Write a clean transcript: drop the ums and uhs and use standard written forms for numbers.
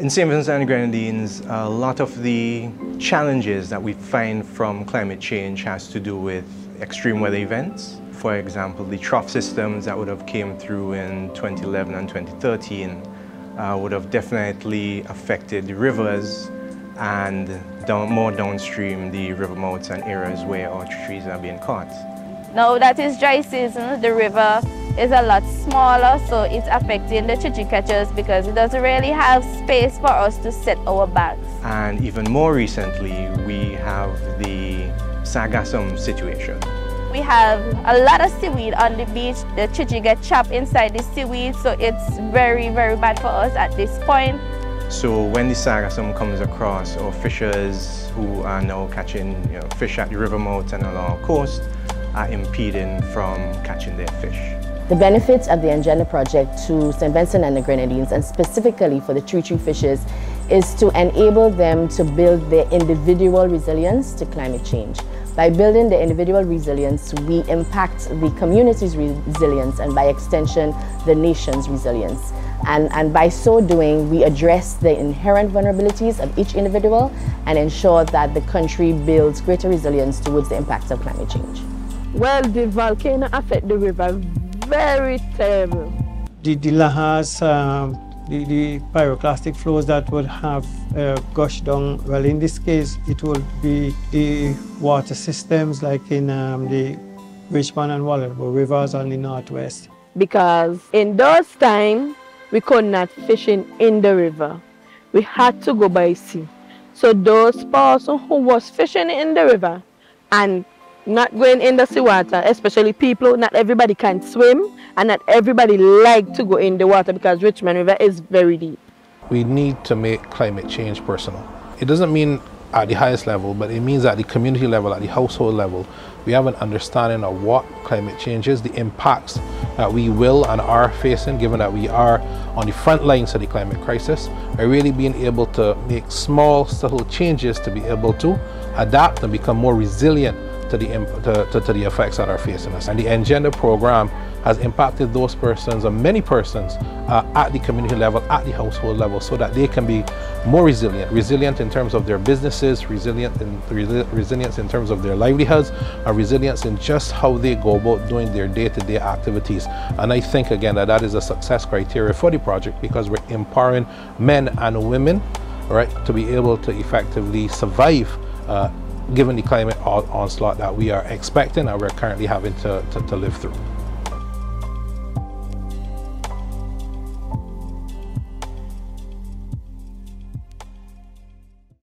In St. Vincent and Grenadines, a lot of the challenges that we find from climate change has to do with extreme weather events. For example, the trough systems that would have came through in 2011 and 2013 would have definitely affected the rivers and more downstream the river mouths and areas where our trees are being caught. Now that is dry season, the river is a lot smaller, so it's affecting the chichi catchers because it doesn't really have space for us to set our bags. And even more recently, we have the sargassum situation. We have a lot of seaweed on the beach. The chichi get trapped inside the seaweed, so it's very, very bad for us at this point. So when the sargassum comes across, our fishers who are now catching fish at the river mouth and along our coast are impeding from catching their fish. The benefits of the EnGenDER project to St. Vincent and the Grenadines, and specifically for the tree fishers, is to enable them to build their individual resilience to climate change. By building the individual resilience, we impact the community's resilience and by extension, the nation's resilience. And by so doing, we address the inherent vulnerabilities of each individual and ensure that the country builds greater resilience towards the impacts of climate change. Well, the volcano affected the river very terrible. The lahars, the pyroclastic flows that would have gushed down, well, in this case, it would be the water systems like in the Richmond and Wallerbo rivers on the northwest. Because in those times, we could not fish in the river. We had to go by sea. So those persons who was fishing in the river and not going in the seawater, especially people, not everybody can swim and not everybody like to go in the water because Richmond River is very deep. We need to make climate change personal. It doesn't mean at the highest level, but it means at the community level, at the household level, we have an understanding of what climate change is, the impacts that we will and are facing, given that we are on the front lines of the climate crisis, and really being able to make small, subtle changes to be able to adapt and become more resilient to the effects that are facing us. And the EnGenDER program has impacted those persons and many persons at the community level, at the household level, so that they can be more resilient in terms of their businesses, resilience in terms of their livelihoods, and resilience in just how they go about doing their day-to-day activities. And I think again that is a success criteria for the project, because we're empowering men and women, right, to be able to effectively survive given the climate onslaught that we are expecting and we're currently having to live through.